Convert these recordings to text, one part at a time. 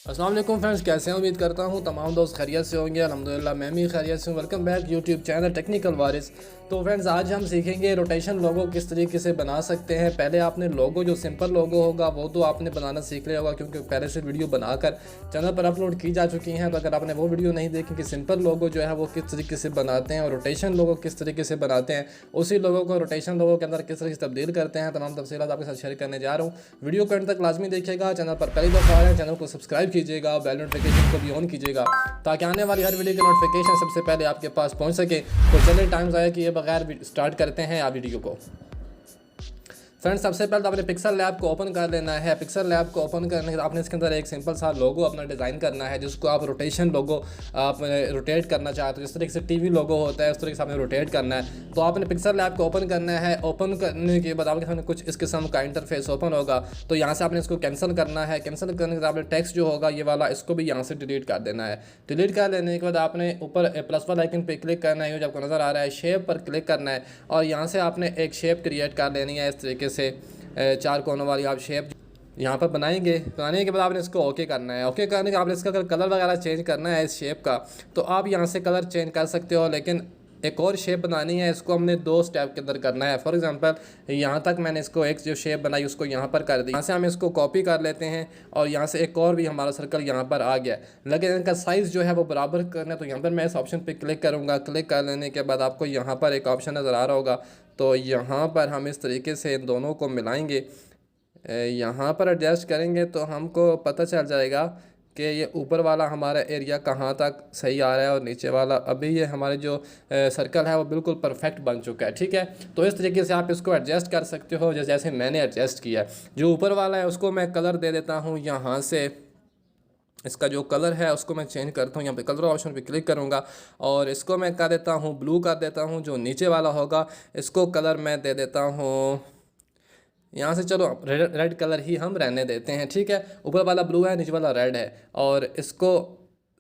अस्सलाम वालेकुम फ्रेंड्स, कैसे हैं? उम्मीद करता हूँ तमाम दोस्त खैरियत से होंगे। अल्हम्दुलिल्लाह मैं भी खैरियत से हूँ। Welcome back YouTube channel technical Waris. तो फ्रेंड्स, आज हम सीखेंगे रोटेशन लोगो किस तरीके से बना सकते हैं। पहले आपने लोगो जो सिंपल लोगो होगा वो तो आपने बनाना सीख लिया होगा, क्योंकि पहले से वीडियो बनाकर चैनल पर अपलोड की जा चुकी हैं। तो अगर आपने वो वीडियो नहीं देखी कि सिंपल लोगो जो है वो किस तरीके से बनाते हैं और रोटेशन लोगो किस तरीके से बनाते हैं, उसी लोगों को रोटेशन लोगो के अंदर किस तरीके से तब्दील करते हैं, तमाम तफसीलात आपके साथ शेयर करने जा रहा हूँ। वीडियो को अंत तक लाजमी देखिएगा। चैनल पर पहली दफ़ा आए चैनल को सब्सक्राइब कीजिएगा, बेल नोटिफिकेशन को भी ऑन कीजिएगा ताकि आने वाली हर वीडियो की नोटिफिकेशन सबसे पहले आपके पास पहुंच सके। तो चलिए टाइम ज़ाया किए बगैर स्टार्ट करते हैं आप वीडियो को। फ्रेंड्स, सबसे पहले तो आपने पिक्सल लैब को ओपन कर लेना है। पिक्सल लैब को ओपन करने के बाद आपने इसके अंदर एक सिंपल सा लोगो अपना डिज़ाइन करना है, जिसको आप रोटेशन लोगो आप रोटेट करना चाहते हो। जिस तरीके से टीवी लोगो होता है उस तरीके से आपने रोटेट करना है। तो आपने पिक्सल लैब को ओपन करना है। ओपन करने के बाद आपके सामने कुछ इस किस्म का इंटरफेस ओपन होगा। तो यहाँ से आपने इसको कैंसिल करना है। कैंसिल करने के बाद आपने टेक्स्ट जो होगा ये वाला, इसको भी यहाँ से डिलीट कर देना है। डिलीट कर लेने के बाद आपने ऊपर प्लस वाला आइकन पे क्लिक करना है, जो आपको नज़र आ रहा है। शेप पर क्लिक करना है और यहाँ से आपने एक शेप क्रिएट कर लेनी है। इस तरीके से चार कोनों वाली आप शेप यहाँ पर बनाएंगे। बनाने के बाद आपने इसको ओके करना है। ओके करने के बाद आपने इसका अगर कलर वगैरह चेंज करना है इस शेप का, तो आप यहाँ से कलर चेंज कर सकते हो। लेकिन एक और शेप बनानी है, इसको हमने दो स्टेप के अंदर करना है। फॉर एग्जांपल यहाँ तक मैंने इसको एक जो शेप बनाई उसको यहाँ पर कर दी। यहाँ से हम इसको कॉपी कर लेते हैं और यहाँ से एक और भी हमारा सर्कल यहाँ पर आ गया। लेकिन इनका साइज़ जो है वो बराबर करना है। तो यहाँ पर मैं इस ऑप्शन पे क्लिक करूँगा। क्लिक कर लेने के बाद आपको यहाँ पर एक ऑप्शन नज़र आ रहा होगा। तो यहाँ पर हम इस तरीके से इन दोनों को मिलाएंगे, यहाँ पर एडजस्ट करेंगे तो हमको पता चल जाएगा कि ये ऊपर वाला हमारा एरिया कहाँ तक सही आ रहा है और नीचे वाला अभी ये हमारे जो सर्कल है वो बिल्कुल परफेक्ट बन चुका है। ठीक है, तो इस तरीके से आप इसको एडजस्ट कर सकते हो जैसे मैंने एडजस्ट किया। जो ऊपर वाला है उसको मैं कलर दे देता हूँ। यहाँ से इसका जो कलर है उसको मैं चेंज करता हूँ। यहाँ पे कलर ऑप्शन पे क्लिक करूँगा और इसको मैं कर देता हूँ ब्लू कर देता हूँ। जो नीचे वाला होगा इसको कलर मैं दे देता हूँ यहाँ से, चलो रेड कलर ही हम रहने देते हैं। ठीक है, ऊपर वाला ब्लू है, नीचे वाला रेड है और इसको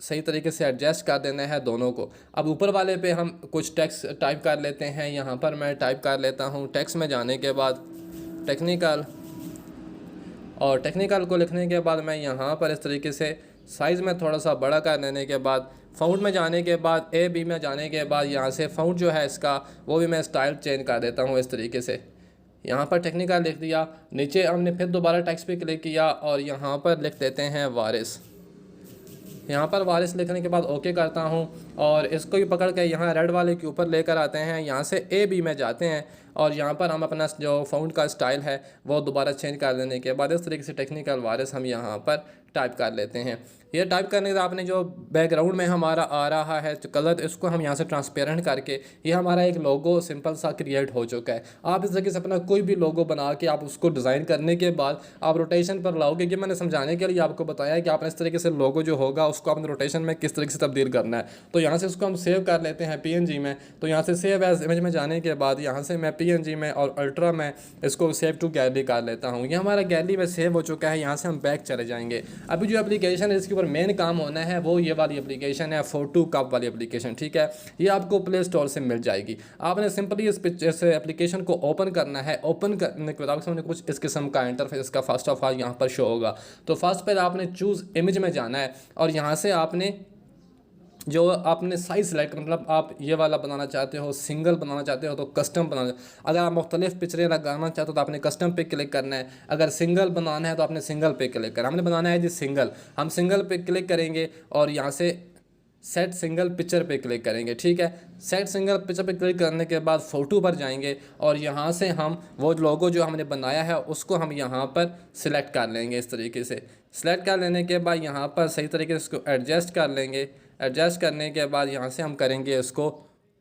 सही तरीके से एडजस्ट कर देना है दोनों को। अब ऊपर वाले पे हम कुछ टेक्स्ट टाइप कर लेते हैं। यहाँ पर मैं टाइप कर लेता हूँ। टेक्स्ट में जाने के बाद टेक्निकल, और टेक्निकल को लिखने के बाद मैं यहाँ पर इस तरीके से साइज़ में थोड़ा सा बड़ा कर लेने के बाद फ़ॉन्ट में जाने के बाद AB में जाने के बाद यहाँ से फ़ॉन्ट जो है इसका वो भी मैं स्टाइल चेंज कर देता हूँ। इस तरीके से यहाँ पर टेक्निकल लिख दिया। नीचे हमने फिर दोबारा टेक्स्ट पे क्लिक किया और यहाँ पर लिख देते हैं वारिस। यहाँ पर वारिस लिखने के बाद ओके करता हूँ और इसको भी पकड़ के यहाँ रेड वाले के ऊपर लेकर आते हैं। यहाँ से AB में जाते हैं और यहाँ पर हम अपना जो फ़ॉन्ट का स्टाइल है वो दोबारा चेंज कर देने के बाद इस तरीके से टेक्निकल वारिस हम यहाँ पर टाइप कर लेते हैं। ये टाइप करने के बाद आपने जो बैकग्राउंड में हमारा आ रहा है जो कलर, इसको हम यहाँ से ट्रांसपेरेंट करके ये हमारा एक लोगो सिंपल सा क्रिएट हो चुका है। आप इस तरीके से अपना कोई भी लोगो बना के आप उसको डिज़ाइन करने के बाद आप रोटेशन पर लाओगे। कि मैंने समझाने के लिए आपको बताया है कि आपने इस तरीके से लोगो जो होगा उसको अपने रोटेशन में किस तरीके से तब्दील करना है। तो यहाँ से इसको हम सेव कर लेते हैं PNG में। तो यहाँ से सेव एज इमेज में जाने के बाद यहाँ से मैं PNG में और अल्ट्रा में इसको सेव टू गैलरी कर लेता हूँ। ये हमारा गैलरी में सेव हो चुका है। यहाँ से हम बैक चले जाएंगे। अभी जो एप्लीकेशन है इसके ऊपर मेन काम होना है वो ये वाली एप्लीकेशन है, फोटो कप वाली एप्लीकेशन। ठीक है, ये आपको प्ले स्टोर से मिल जाएगी। आपने सिंपली इस एप्लीकेशन को ओपन करना है। ओपन करने के बाद आपके सामने कुछ इस किस्म का इंटरफेस इसका फर्स्ट ऑफ ऑल यहाँ पर शो होगा। तो फर्स्ट पर आपने चूज़ इमेज में जाना है और यहाँ से आपने जो आपने साइज सेलेक्ट, मतलब आप ये वाला बनाना चाहते हो, सिंगल बनाना चाहते हो तो कस्टम बनाना। अगर आप मुख्तलिफ पिक्चरें लगाना चाहते हो तो आपने कस्टम पे क्लिक करना है। अगर सिंगल बनाना है तो आपने सिंगल पे क्लिक करना। हमने बनाना है जी सिंगल, हम सिंगल पे क्लिक करेंगे और यहाँ से सेट सिंगल पिक्चर पे क्लिक करेंगे। ठीक है, सेट सिंगल पिक्चर पे क्लिक करने के बाद फ़ोटो पर जाएंगे और यहाँ से हम वो लोगो जो हमने बनाया है उसको हम यहाँ पर सिलेक्ट कर लेंगे। इस तरीके से सिलेक्ट कर लेने के बाद यहाँ पर सही तरीके से इसको एडजस्ट कर लेंगे। एडजस्ट करने के बाद यहाँ से हम करेंगे इसको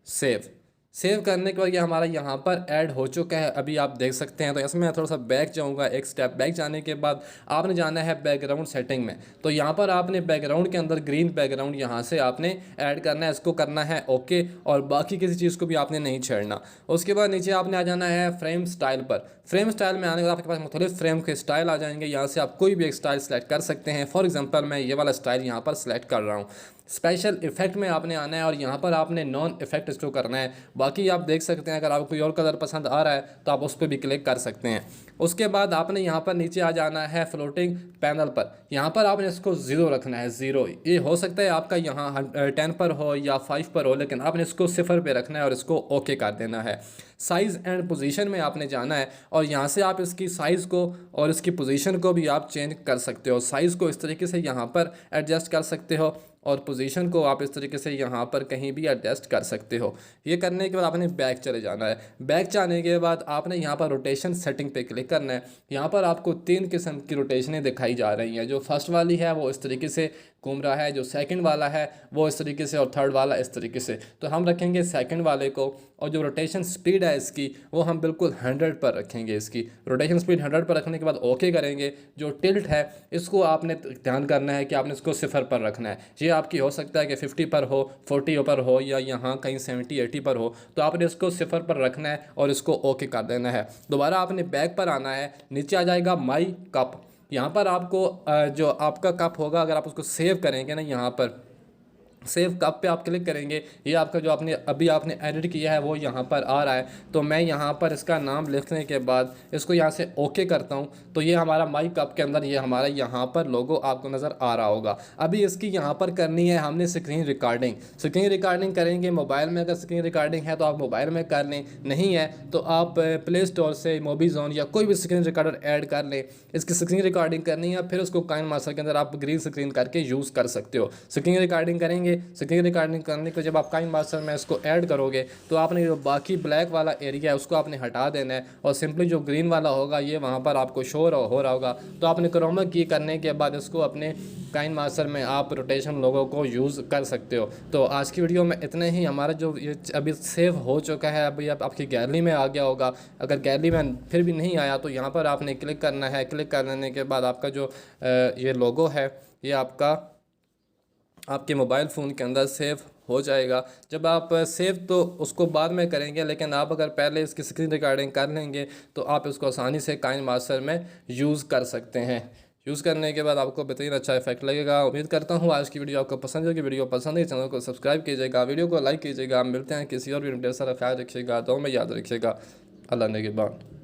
सेव। सेव करने के बाद ये हमारा यहाँ पर ऐड हो चुका है, अभी आप देख सकते हैं। तो इसमें मैं थोड़ा सा बैक जाऊँगा। एक स्टेप बैक जाने के बाद आपने जाना है बैकग्राउंड सेटिंग में। तो यहाँ पर आपने बैकग्राउंड के अंदर ग्रीन बैकग्राउंड यहाँ से आपने ऐड करना है। इसको करना है ओके और बाकी किसी चीज़ को भी आपने नहीं छेड़ना। उसके बाद नीचे आपने आ जाना है फ्रेम स्टाइल पर। फ्रेम स्टाइल में आने के बाद आपके पास मुख्तलिफ फ्रेम के स्टाइल आ जाएंगे। यहाँ से आप कोई भी एक स्टाइल सेलेक्ट कर सकते हैं। फॉर एग्जांपल मैं ये वाला स्टाइल यहाँ पर सेलेक्ट कर रहा हूँ। स्पेशल इफेक्ट में आपने आना है और यहाँ पर आपने नॉन इफेक्ट इसको करना है। बाकी आप देख सकते हैं अगर आपको कोई और कलर पसंद आ रहा है तो आप उस पर भी क्लिक कर सकते हैं। उसके बाद आपने यहाँ पर नीचे आ जाना है फ्लोटिंग पैनल पर। यहाँ पर आपने इसको 0 रखना है, 0। ये हो सकता है आपका यहाँ 10 पर हो या 5 पर हो, लेकिन आपने इसको 0 पे रखना है और इसको ओके कर देना है। साइज़ एंड पोजीशन में आपने जाना है और यहाँ से आप इसकी साइज़ को और इसकी पोजीशन को भी आप चेंज कर सकते हो। साइज़ को इस तरीके से यहाँ पर एडजस्ट कर सकते हो और पोजीशन को आप इस तरीके से यहाँ पर कहीं भी एडजस्ट कर सकते हो। ये करने के बाद आपने बैक चले जाना है। बैक जाने के बाद आपने यहाँ पर रोटेशन सेटिंग पे क्लिक करना है। यहाँ पर आपको 3 किस्म की रोटेशनें दिखाई जा रही हैं। जो फर्स्ट वाली है वो इस तरीके से घूम रहा है, जो सेकंड वाला है वो इस तरीके से और थर्ड वाला इस तरीके से। तो हम रखेंगे सेकंड वाले को और जो रोटेशन स्पीड है इसकी वो हम बिल्कुल 100 पर रखेंगे। इसकी रोटेशन स्पीड 100 पर रखने के बाद ओके करेंगे। जो टिल्ट है इसको आपने ध्यान करना है कि आपने इसको 0 पर रखना है। ये आपकी हो सकता है कि 50 पर हो, 40 पर हो या यहाँ कहीं 70-80 पर हो, तो आपने इसको 0 पर रखना है और इसको ओके कर देना है। दोबारा आपने बैक पर आना है, नीचे आ जाएगा माई कप। यहाँ पर आपको जो आपका कप होगा अगर आप उसको सेव करेंगे ना, यहाँ पर सेव कप पे आप क्लिक करेंगे, ये आपका जो आपने एडिट किया है वो यहाँ पर आ रहा है। तो मैं यहाँ पर इसका नाम लिखने के बाद इसको यहाँ से ओके करता हूँ तो ये हमारा माई कप के अंदर ये हमारा यहाँ पर लोगो आपको नज़र आ रहा होगा। अभी इसकी यहाँ पर करनी है हमने स्क्रीन रिकॉर्डिंग। स्क्रीन रिकॉर्डिंग करेंगे मोबाइल में, अगर स्क्रीन रिकॉर्डिंग है तो आप मोबाइल में कर लें, नहीं है तो आप प्ले स्टोर से मोबीज़ोन या कोई भी स्क्रीन रिकॉर्डर ऐड कर लें। इसकी स्क्रीन रिकॉर्डिंग करनी है, फिर उसको काइन मास्टर के अंदर आप ग्रीन स्क्रीन करके यूज़ कर सकते हो। स्क्रीन रिकॉर्डिंग करेंगे, स्क्रीन रिकॉर्डिंग करने को जब आप काइन मास्टर में इसको ऐड करोगे तो आपने जो बाकी ब्लैक वाला एरिया है उसको आपने हटा देना है और सिंपली जो ग्रीन वाला होगा ये वहाँ पर आपको शो हो रहा होगा। तो आपने क्रोमा की करने के बाद इसको अपने काइन मास्टर में आप रोटेशन लोगों को यूज़ कर सकते हो। तो आज की वीडियो में इतना ही। हमारा जो ये अभी सेव हो चुका है, अभी आपकी गैलरी में आ गया होगा। अगर गैलरी में फिर भी नहीं आया तो यहाँ पर आपने क्लिक करना है। क्लिक करने के बाद आपका जो ये लोगो है ये आपके मोबाइल फ़ोन के अंदर सेव हो जाएगा। जब आप सेव तो उसको बाद में करेंगे, लेकिन आप अगर पहले इसकी स्क्रीन रिकॉर्डिंग कर लेंगे तो आप इसको आसानी से काइन मास्टर में यूज़ कर सकते हैं। यूज़ करने के बाद आपको बेहतरीन अच्छा इफेक्ट लगेगा। उम्मीद करता हूँ आज की वीडियो आपको पसंद होगी। वीडियो पसंद है चैनल को सब्सक्राइब कीजिएगा, वीडियो को लाइक कीजिएगा। मिलते हैं किसी और वीडियो में। ढेर सारा ख्याल रखिएगा, दुआ में याद रखिएगा। अल्लाह ने के बाद।